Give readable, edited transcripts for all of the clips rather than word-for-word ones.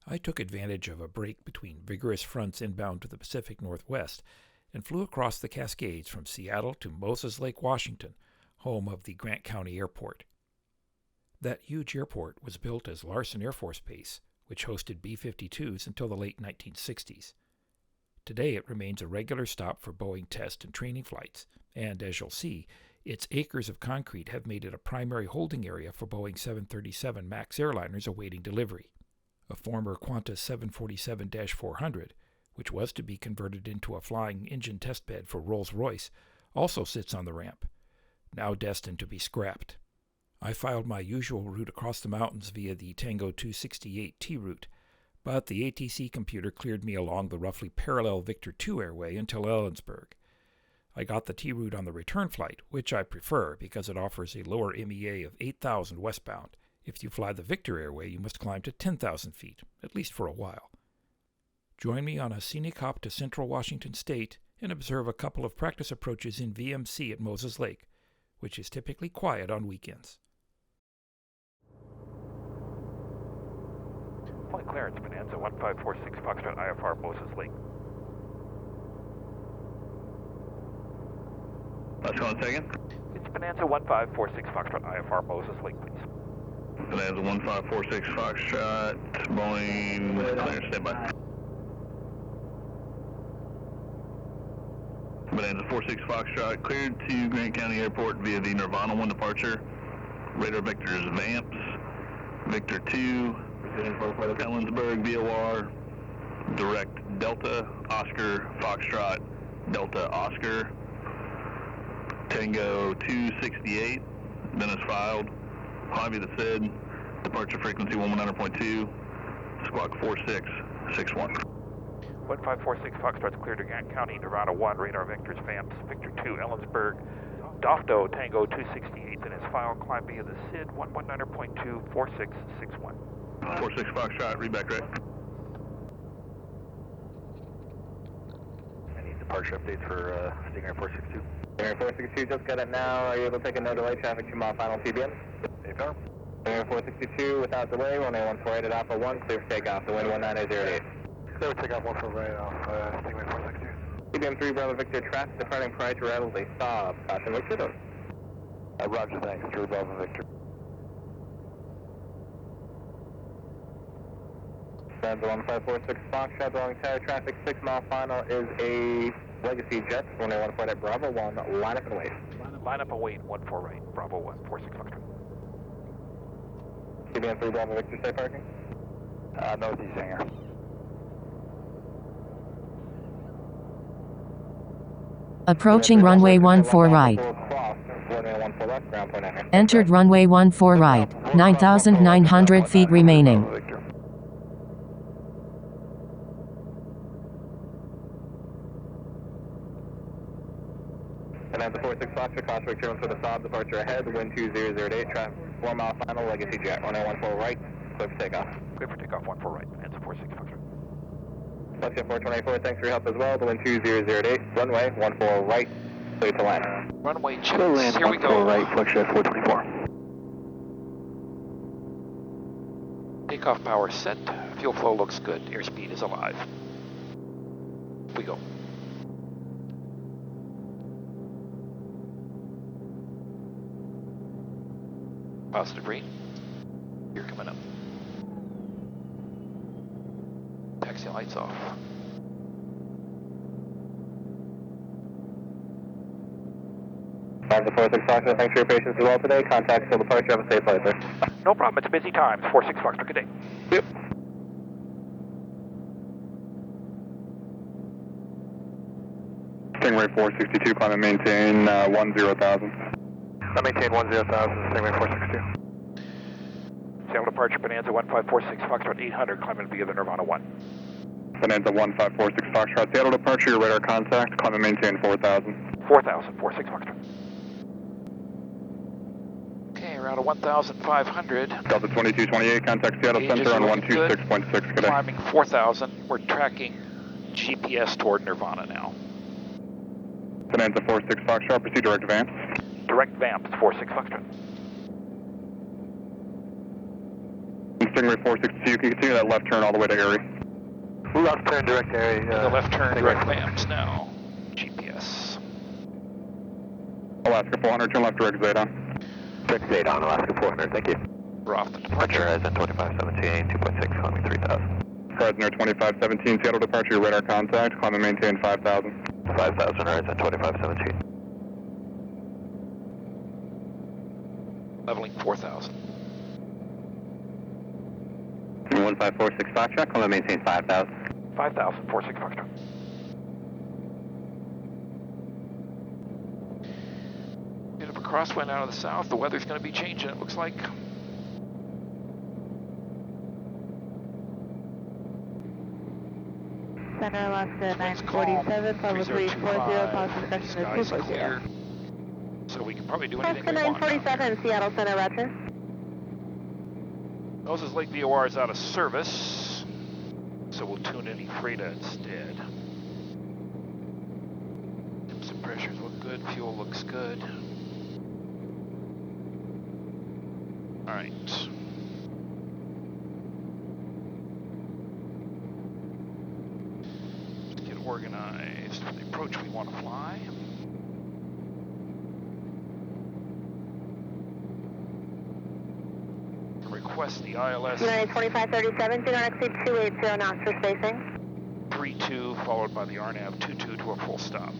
I took advantage of a break between vigorous fronts inbound to the Pacific Northwest and flew across the Cascades from Seattle to Moses Lake, Washington, home of the Grant County Airport. That huge airport was built as Larson Air Force Base, which hosted B-52s until the late 1960s. Today it remains a regular stop for Boeing test and training flights, and as you'll see, its acres of concrete have made it a primary holding area for Boeing 737 MAX airliners awaiting delivery. A former QANTAS 747-400, which was to be converted into a flying engine testbed for Rolls-Royce, also sits on the ramp, now destined to be scrapped. I filed my usual route across the mountains via the T268 T-route, but the ATC computer cleared me along the roughly parallel Victor 2 airway until Ellensburg. I got the T-route on the return flight, which I prefer because it offers a lower MEA of 8,000 westbound. If you fly the Victor airway, you must climb to 10,000 feet, at least for a while. Join me on a scenic hop to central Washington State and observe a couple of practice approaches in VMC at Moses Lake, which is typically quiet on weekends. Flight clearance, Bonanza 1546 Foxtrot IFR, Moses Lake. Let's go on second. It's Bonanza 1546 Foxtrot IFR, Moses Lake, please. Bonanza 1546 Foxtrot, Boeing, clearance, standby. Bonanza 46 Foxtrot, cleared to Grant County Airport via the Nirvana 1 departure. Radar vectors Vamps, Victor 2, Ellensburg, VOR, direct Delta, Oscar, Foxtrot, Delta, Oscar, Tango 268, then is filed, Javi the SID, departure frequency 119.2, squawk 4661. 1546 Foxtrot's cleared to Grant County, Nirvana 1, radar vectors Vamps, Victor 2, Ellensburg, Dofto, Tango 268, then is filed, climb via the SID 119.2, 4661. 46 Foxtrot, read back right. Any departure updates for Stinger 462? Stinger 462, just got it now. Are you able to take a no delay traffic 2 mile final CBM? AFR. Stinger 462 without delay, runway 148 at Alpha 1, clear for takeoff. The wind 19008. Clear for takeoff 148 off Stingray 462. CBM 3 Bravo Victor, traffic departing prior to arrival, they stop. Caution, wait to Roger, thanks. 3 Bravo Victor. Bonanza 1546 Foxtrot, Boeing Tower, traffic 6 mile final is a Legacy Jet, runway 148 at Bravo 1, line up and wait. Line up and wait, 14 right, Bravo 1, 46 Foxtrot. CBM 3 Bravo Victor, safe parking? Northeast hangar. Approaching runway 14 right. Entered runway 14 right. 9,900 feet remaining. Bonanza 46 Foxtrot, crossway driven for the Saab, departure ahead, wind 2008, traffic 4 mile final, Legacy Jet, runway 14 right, clear for takeoff. Clear for takeoff 14 right, Bonanza 46 Foxtrot. Flight 424, thanks for your help as well, the wind 2008, runway 14 right, clear to land. Runway checks, here we go. Right, Flex 424. Takeoff power set, fuel flow looks good, airspeed is alive. We go. Positive green. You're coming up. Taxi lights off. Bonanza 46 Foxtrot, thanks for your patience as well today. Contact till departure, have a safe flight, sir. No problem, it's busy times. 46 Foxtrot, good day. Yep. Stingray 462, climb and maintain 10,000. I maintain 10,000, Stingray 462. Sail departure, Bonanza 1546 Foxtrot 800, climbing via the Nirvana 1. Bonanza 1546 Foxtrot, Seattle departure, your radar contact, climb and maintain 4,000. 4,000, 46 Foxtrot. Okay, around a 1,500. Delta 2228, contact Seattle Center on 126.6, good day. Climbing 4,000, we're tracking GPS toward Nirvana now. Bonanza 46 Foxtrot, proceed direct Vamps. Direct Vamps, 46 Foxtrot. Stingray 462, you can continue that left turn all the way to Erie. Left turn direct Erie. The left turn direct VAMPs now. GPS. Alaska 400, turn left direct Zeta. Direct Zeta on Alaska 400, thank you. We're off the Departure departure. Horizon 2517, 2.6, climbing 3000. Horizon Air 2517, Seattle departure, radar contact, climb and maintain 5000. 5000, Horizon 2517. Leveling 4,000. 1546 Foxtrot, climb and maintain 5000. 5,000, 46 Foxtrot. Bit of a crosswind out of the south. The weather's going to be changing, it looks like. Center Alaska 947, publicly 40, positive destination is 240. So we can probably do anything Alaska we want. 947, Seattle Center, Roger. Moses Lake VOR is out of service, so we'll tune in Freda instead. Temps and pressures look good, fuel looks good. All right. Let's get organized for the approach we want to fly. Request the ILS. United 2537, do not exceed 280 knots for spacing. 32 followed by the RNAV 22 to a full stop.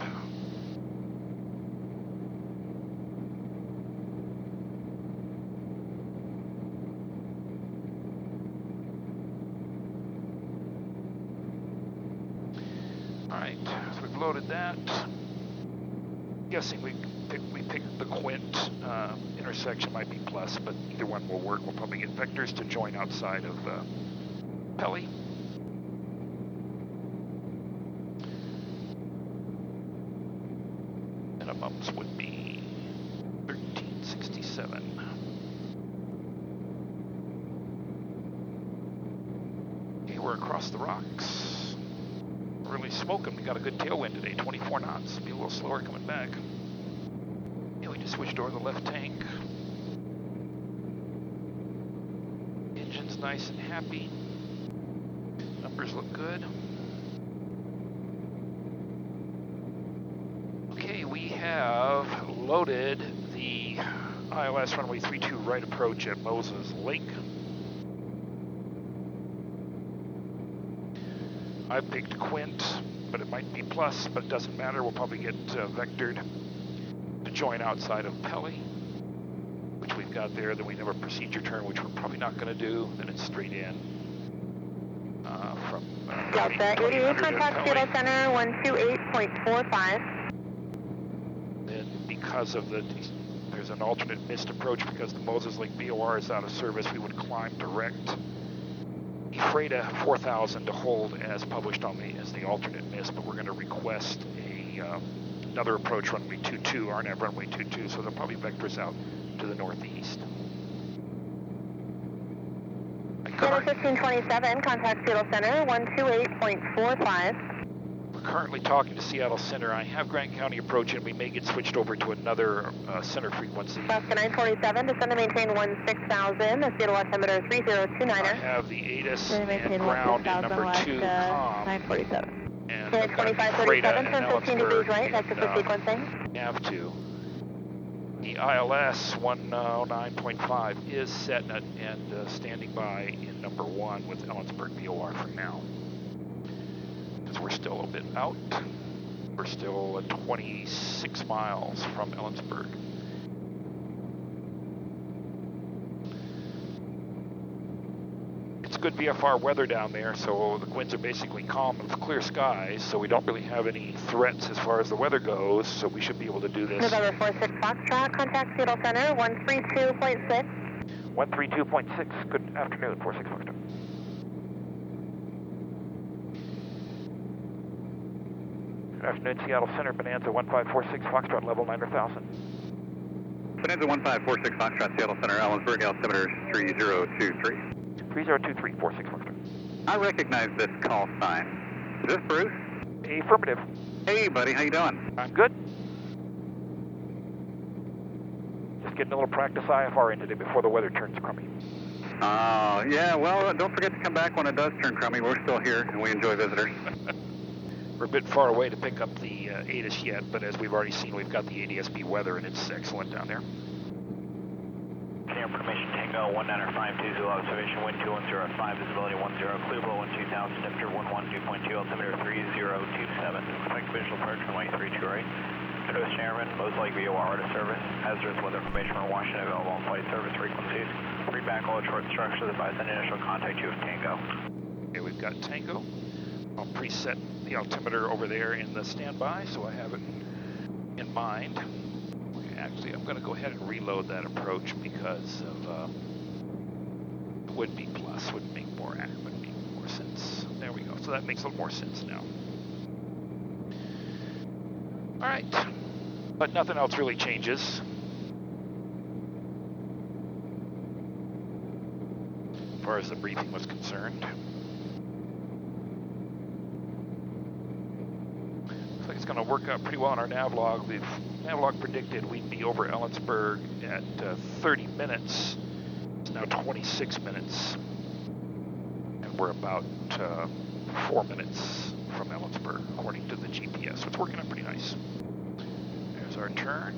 Alright, so we've loaded that. Guessing we picked the Quint intersection, might be plus, but either one will work. We'll probably get vectors to join outside of Pelly. Minimums would be 1367. Okay, we're across the rocks. Really smoking. We got a good tailwind today, 24 knots. Be a little slower coming back. Yeah, we just switched over the left tank. Engine's nice and happy. Numbers look good. Okay, we have loaded the ILS runway 32 right approach at Moses Lake. I picked Quint, but it might be plus, but it doesn't matter. We'll probably get vectored to join outside of Pelly, which we've got there. Then we have a procedure turn, which we're probably not going to do. Then it's straight in from Delta 88, contact Seattle Center 128.45. Then because of there's an alternate missed approach because the Moses Lake VOR is out of service, we would climb direct Freda 4000 to hold as published on as the alternate miss, but we're going to request another approach runway 22, RNAV runway 22, so they'll probably vector us out to the northeast. Seattle 1527, contact Seattle Center 128.45. We're currently talking to Seattle Center. I have Grant County approach, and we may get switched over to another center frequency. Alaska 947, descend to maintain 16,000, the Seattle altimeter 3029er. I have the ATIS and ground in number 2 com. 947. And Unit 2537, turn 15 degrees right, exit for sequencing. NAV2. The ILS 109.5 is set and standing by in number 1 with Ellensburg VOR for now. Because we're still a bit out. We're still at 26 miles from Ellensburg. It's good VFR weather down there, so the winds are basically calm with clear skies, so we don't really have any threats as far as the weather goes, so we should be able to do this. November 46 Foxtrot, contact Seattle Center 132.6. 132.6, good afternoon, 46 Foxtrot. Good afternoon, Seattle Center, Bonanza 1546 Foxtrot, level 9,000. Bonanza 1546 Foxtrot, Seattle Center, Ellensburg, altimeter 3023. 3023, 46 Foxtrot. I recognize this call sign. Is this Bruce? Affirmative. Hey, buddy, how you doing? I'm good. Just getting a little practice IFR in today before the weather turns crummy. Yeah, well, don't forget to come back when it does turn crummy. We're still here, and we enjoy visitors. We're a bit far away to pick up the ATIS yet, but as we've already seen, we've got the ADSB weather, and it's excellent down there. Information Tango 1952, observation wind 2105, visibility 10, clear below 12,000, temperature 112.2, altimeter 3027. Expect visual approach runway 32 right. Coast Airman, most likely VOR to service. Hazardous weather information from Washington available on flight service frequencies. Free back all short structures, advise an initial contact you with Tango. Okay, we've got Tango. I'll preset the altimeter over there in the standby, so I have it in mind. Actually, I'm going to go ahead and reload that approach because of would-be plus would make more sense. There we go. So that makes a little more sense now. All right, but nothing else really changes. As far as the briefing was concerned. Looks like it's going to work out pretty well on our navlog. The navlog predicted we'd be over Ellensburg at 30 minutes. It's now 26 minutes. And we're about 4 minutes from Ellensburg, according to the GPS. So it's working out pretty nice. There's our turn.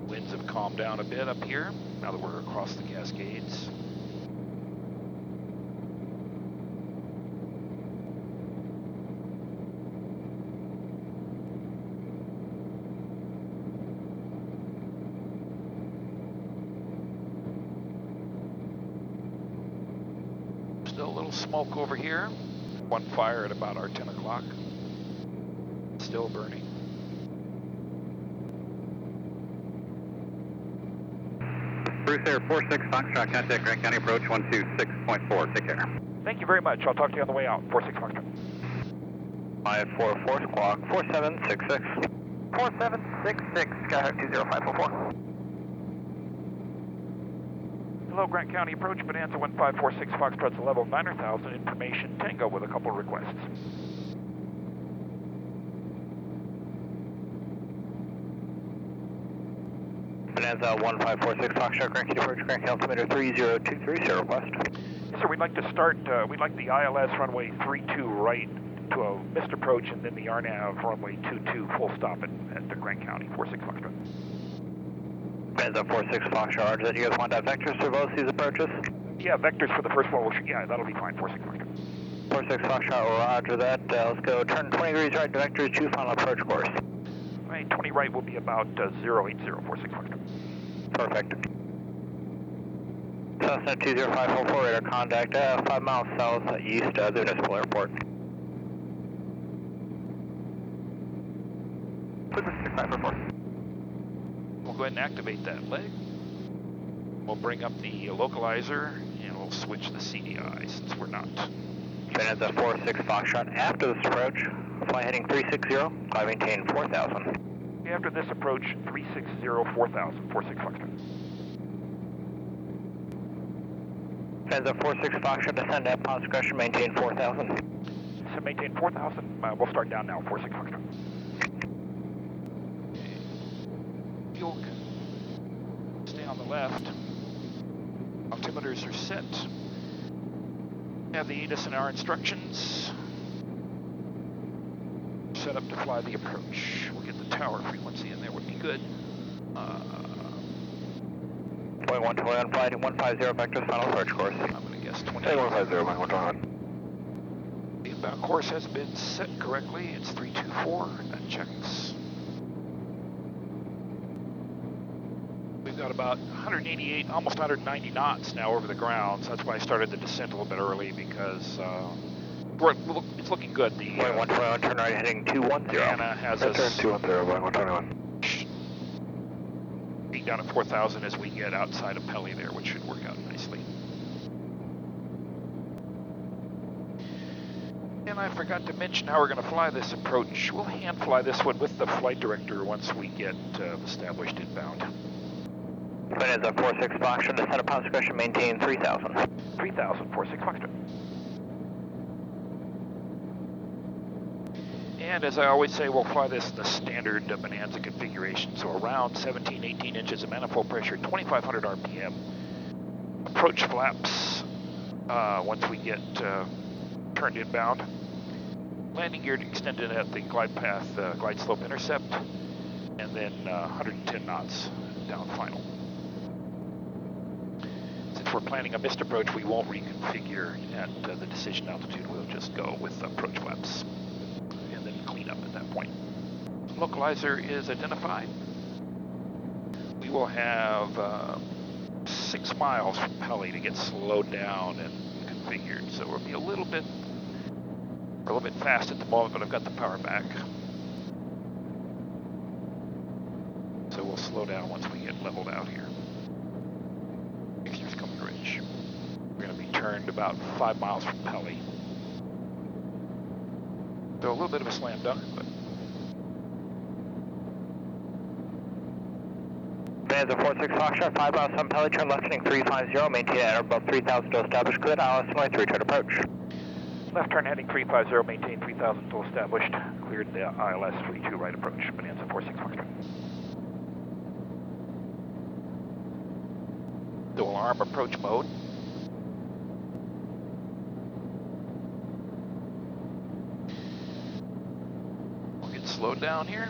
Winds have calmed down a bit up here, now that we're across the Cascades. Still a little smoke over here. One fire at about our 10 o'clock. Still burning. Bruce Air 46 Foxtrot, contact Grant County approach 126.4. Take care. Thank you very much. I'll talk to you on the way out. 46 Foxtrot. Quiet 44 squawk 4766. 4766, Skyhawk 20544. Hello, Grant County approach, Bonanza 1546 Foxtrot's level 9,000. Information Tango with a couple requests. Bonanza 1546 Foxtrot, Grant County approach, Grant County altimeter 3023, sir, request. Yes, sir, we'd like to start, we'd like the ILS runway 32 right to a missed approach, and then the RNAV runway 22 full stop at the Grant County 46 Foxtrot. Bonanza 46 Foxtrot, roger that. You guys want that vectors for both these approaches? Yeah, vectors for the first one. Yeah, that'll be fine. 46 Foxtrot. 46 Foxtrot, roger that. Let's go turn 20 degrees right to vectors 2, final approach course. Right, 20 right will be about 080, 46 Foxtrot. Perfect. Cessna 20544, radar contact 5 miles south east of the municipal airport. We'll go ahead and activate that leg. We'll bring up the localizer and we'll switch the CDI since we're not. Bonanza 46 Foxtrot, after this approach, fly heading 360, fly maintain 4000. After this approach, 360, 4000, 46 Foxtrot. Bonanza 46 Foxtrot, descend at positive discretion, maintain 4000. So maintain 4000, we'll start down now, 46 Foxtrot. Fuel can stay on the left. Altimeters are set. Have the ATIS and our instructions. Set up to fly the approach. We'll get the tower frequency in there, would be good. Point 121, flight 150, vectors, final approach course. I'm going to guess 20. 150, 121. The inbound course has been set correctly. It's 324. That checks. We've got about 188, almost 190 knots now over the ground. So that's why I started the descent a little bit early because it's looking good. The Point 121, turn right heading 210. Anna has turn us 210, 121. being down at 4,000 as we get outside of Pelly there, which should work out nicely. And I forgot to mention how we're going to fly this approach. We'll hand fly this one with the flight director once we get established inbound. Bonanza 46 Foxtrot, descend at positive discretion, maintain 3000. 3000, 46 Foxtrot. And as I always say, we'll fly this in the standard Bonanza configuration. So around 17, 18 inches of manifold pressure, 2,500 RPM. Approach flaps once we get turned inbound. Landing gear extended at the glide path, glide slope intercept. And then 110 knots down final. Since we're planning a missed approach, we won't reconfigure at the decision altitude. We'll just go with approach flaps and then clean up at that point. Localizer is identified. We will have 6 miles from Pelly to get slowed down and configured. So we'll be a little bit fast at the moment, but I've got the power back. So we'll slow down once we get leveled out here. Mixture's coming rich. We're going to be turned about 5 miles from Pelly. So a little bit of a slam dunk, but... Bonanza 46 Foxtrot, 5 miles from Pelly, turn left heading 350, maintain at or above 3,000 to establish, cleared ILS 23, turn approach. Left turn heading 350, maintain 3,000 till established, cleared the ILS 32 right approach, Bonanza 46 Foxtrot. Dual arm approach mode. We'll get slowed down here.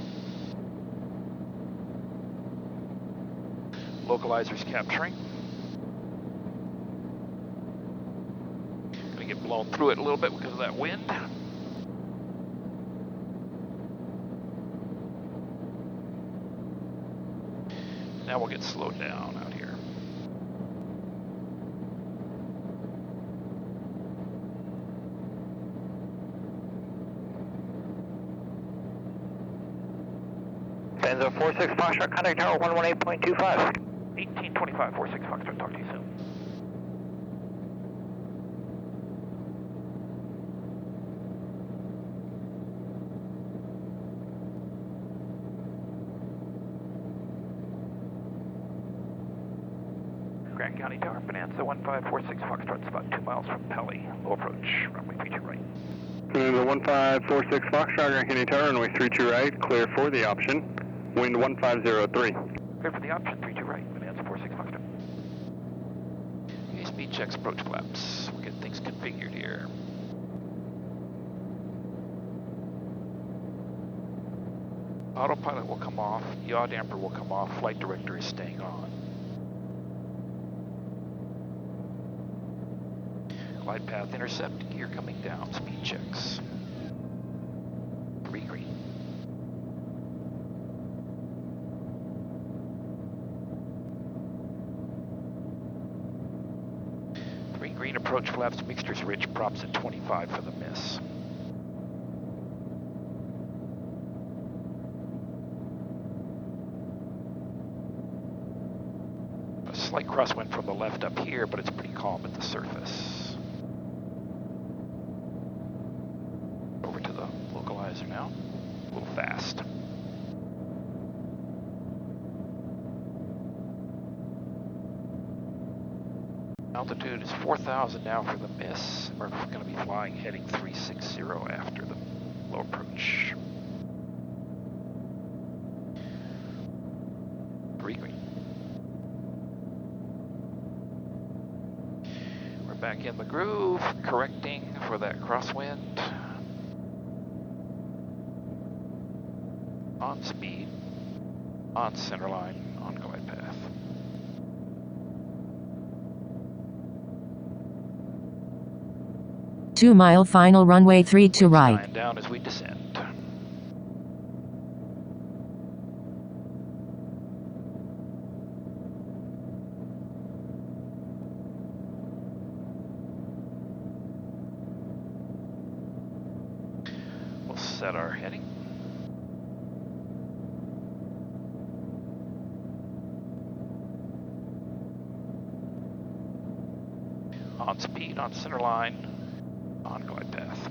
Localizer's capturing. Gonna get blown through it a little bit because of that wind. Now we'll get slowed down out here. Bonanza 46 Foxtrot, contact tower 118.25. 1825, 46 Foxtrot, talk to you soon. Grant County Tower, Bonanza 1546 Foxtrot, about 2 miles from Pelly. Low approach, runway 32 right. Bonanza 1546 Foxtrot, Grant County Tower, runway 32 right, clear for the option. Wind 1503. Clear for the option, 32 right, Bonanza 46 Foxtrot. Okay, speed checks, approach flaps. We'll get things configured here. Autopilot will come off, yaw damper will come off, flight director is staying on. Glide path intercept, gear coming down, speed checks. 3 green. Green approach flaps, mixtures rich, props at 25 for the miss. A slight crosswind from the left up here, but it's pretty calm at the surface. Over to the localizer now, a little fast. Altitude is 4,000 now for the miss. We're going to be flying heading 360 after the low approach. 3 green. We're back in the groove, correcting for that crosswind. On speed, on centerline, on glide path. Two-mile final runway 32 right. Line down as we descend. We'll set our heading. On speed, on center line. On glide path.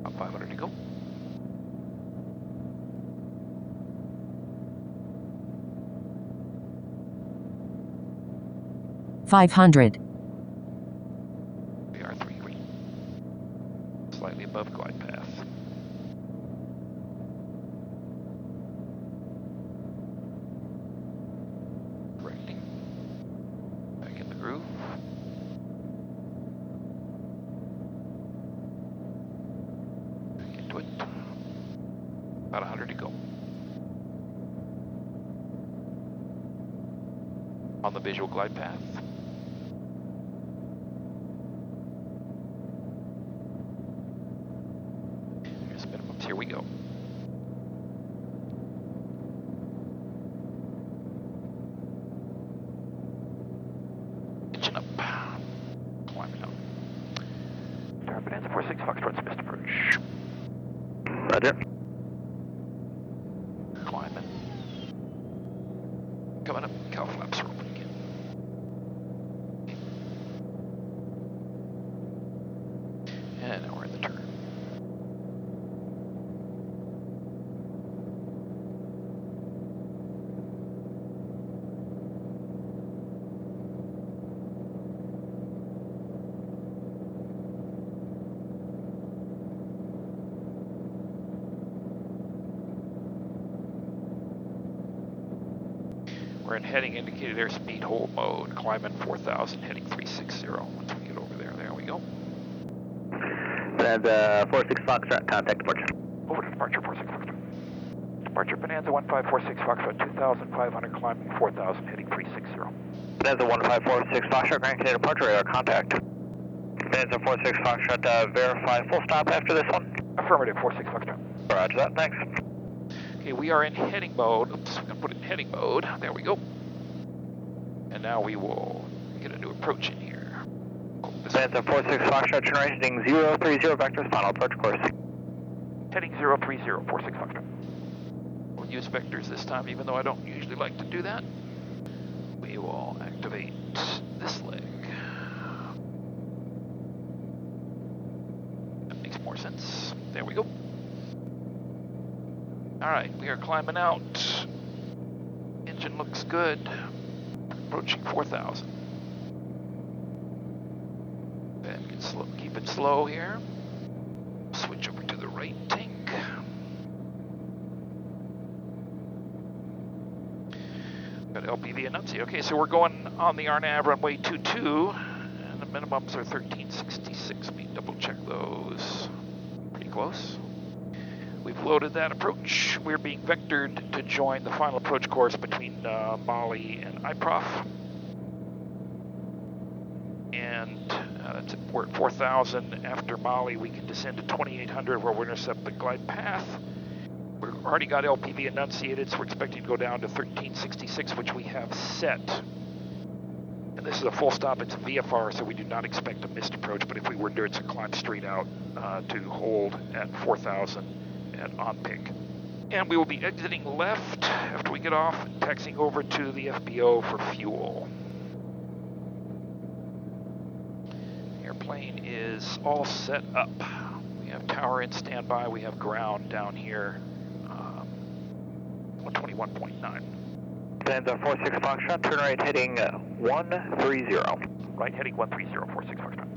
About 500 to go. $500. We are 3 green. Slightly above glide path. on the visual glide path. Here's minimums, here we go. Engine up, climbing up. Tower Bonanza 46 Foxtrot, missed approach. Roger. Climbing. Coming up, cow flaps are open again. And now we're in the turn. We're in heading indicated airspeed hold mode, climbing 4,000, heading 360. Once we get over there, there we go. Bonanza 46 Foxtrot, contact departure. Over to departure 46 Foxtrot. Departure Bonanza 1546 Foxtrot, 2,500, climbing 4,000, heading 360. Bonanza 1546 Foxtrot, Grand Canadian departure, radar contact. Bonanza 46 Foxtrot, verify full stop after this one. Affirmative, 46 Foxtrot. Roger that, thanks. Okay, we are in heading mode. Oops, I'm going to put it in heading mode. There we go. And now we will get a new approach in here. Bonanza 46 Foxtrot, turn right, heading 030 vectors, final approach course. Heading 030, 46 Foxtrot. We'll use vectors this time, even though I don't usually like to do that. We will activate this leg. That makes more sense. There we go. Alright, we are climbing out. Engine looks good. Approaching 4,000. And get slow, keep it slow here. Switch over to the right tank. Got LPV enunciate. Okay, so we're going on the RNAV runway 22, and the minimums are 1366. Let me double check those. Pretty close. We've loaded that approach. We're being vectored to join the final approach course between Mali and IPROF. And that's it. We're at 4,000. After Mali, we can descend to 2,800 where we'll intercept the glide path. We've already got LPV enunciated, so we're expecting to go down to 1366, which we have set. And this is a full stop. It's a VFR, so we do not expect a missed approach, but if we were to do it, it's a climb straight out to hold at 4,000. At on pick. And we will be exiting left after we get off and taxiing over to the FBO for fuel. Airplane is all set up. We have tower in standby. We have ground down here. 121.9. Bonanza 46 Foxtrot, turn right heading 130. Right heading 130, 46 Foxtrot.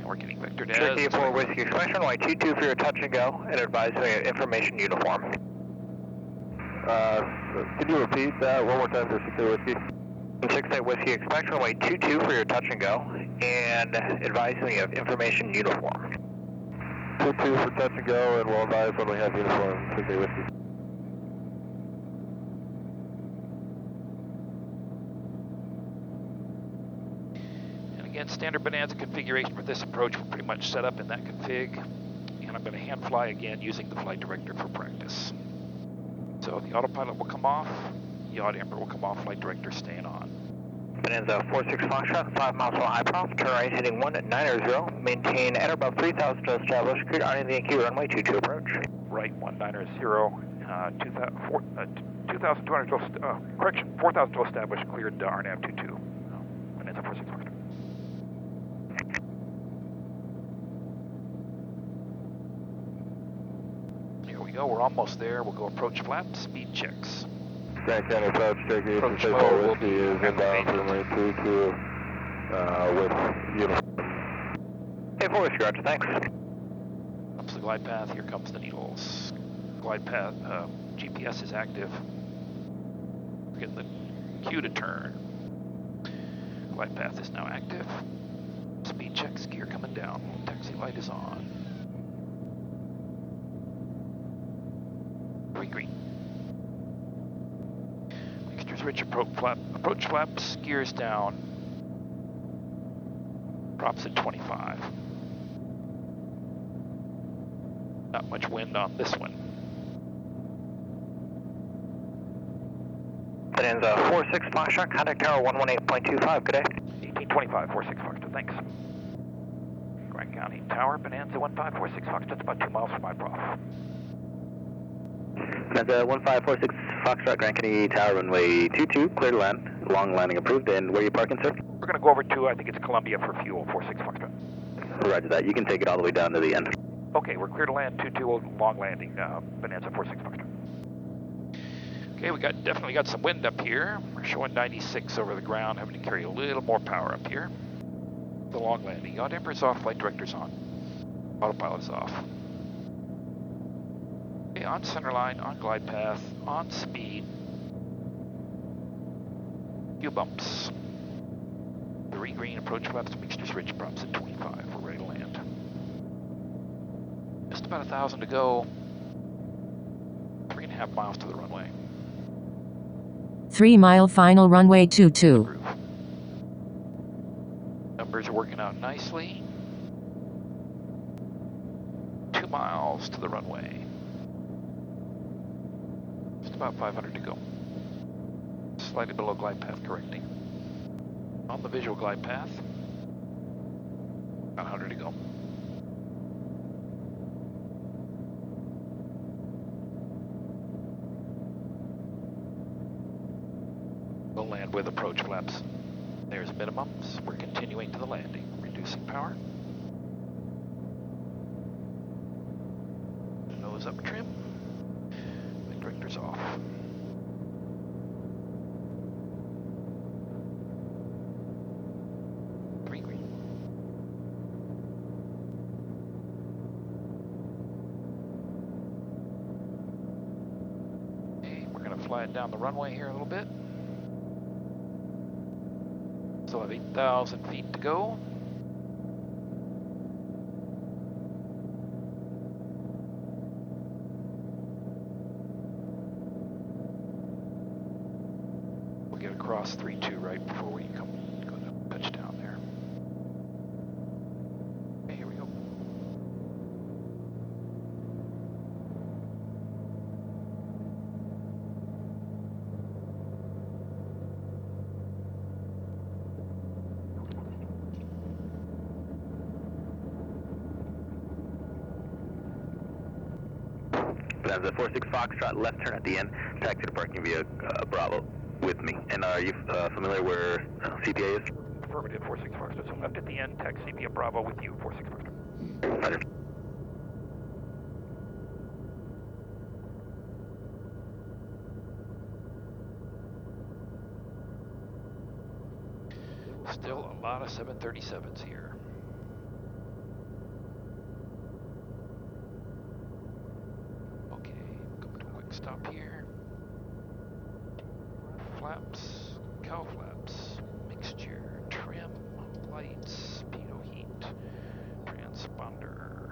We're getting vectored Cherokee as... 4 Whiskey Expression, runway 22 for your touch and go, and advise me of information uniform. Can you repeat that one more time for 68 Whiskey? 68 Whiskey Expression, runway 22 for your touch and go, and advise me of information uniform. 22 for touch and go, and we'll advise when we have uniform, 68 Whiskey. Again, standard Bonanza configuration for this approach. We're pretty much set up in that config. And I'm going to hand fly again using the flight director for practice. So the autopilot will come off, yaw damper will come off, flight director staying on. Bonanza 46 Foxtrot, 5 miles from IPROF, turn right heading 190, maintain at or above 3,000 to establish, cleared on the Yankee runway 22 approach. Right 190, 2,200 to, correction, 4,000 to establish, cleared RNAV 22. Bonanza 46 Foxtrot. Go. We're almost there. We'll go approach flaps, speed checks. Grand County approach, Cherokee Approach 64 mode will Whiskey is inbound from runway 22 with uniform. Hey, 4 Whiskey, roger, thanks. Up to the glide path. Here comes the needles. Glide path. GPS is active. We're getting the cue to turn. Glide path is now active. Speed checks, gear coming down. Taxi light is on. Green. Mixtures rich approach flaps, gears down, props at 25. Not much wind on this one. That ends 46 Foxtrot, contact tower 118.25, good day. 1825, 46 Foxtrot, thanks. Grant County Tower, Bonanza 1546 Foxtrot, about 2 miles from my prof. Bonanza 1546 Foxtrot, Grant County Tower, runway 22, clear to land. Long landing approved, and where are you parking, sir? We're going to go over to, I think it's Columbia for fuel, 46 Foxtrot. Roger that, you can take it all the way down to the end. Okay, we're clear to land, 22 long landing, Bonanza 46 Foxtrot. Okay, we definitely got some wind up here. We're showing 96 over the ground, having to carry a little more power up here. The long landing. Yaw damper's off, flight director's on. Autopilot is off. Okay, on center line, on glide path, on speed. Few bumps. 3 green approach flaps, mixtures rich, props at 25. We're ready to land. Just about 1,000 to go. 3.5 miles to the runway. 3 mile final runway 22. Numbers are working out nicely. 2 miles to the runway. Just about 500 to go. Slightly below glide path correcting. On the visual glide path. About 100 to go. We'll land with approach flaps. There's minimums. We're continuing to the landing. Reducing power. Nose up trim. The director's off. Green. Okay, we're going to fly it down the runway here a little bit. Still have 8,000 feet to go. We'll get across 3-2 right before we go to touchdown there. Okay, here we go. Bonanza 46 Foxtrot, left turn at the end, taxi to parking via Bravo with me. And are you familiar where CPA is? Affirmative, 46 Foxtrot. So left at the end, taxi via Bravo with you, 46 Foxtrot. Roger. Still a lot of 737s here. Okay, come to a quick stop here. Flaps, cow flaps, mixture, trim, lights, pitot heat, transponder.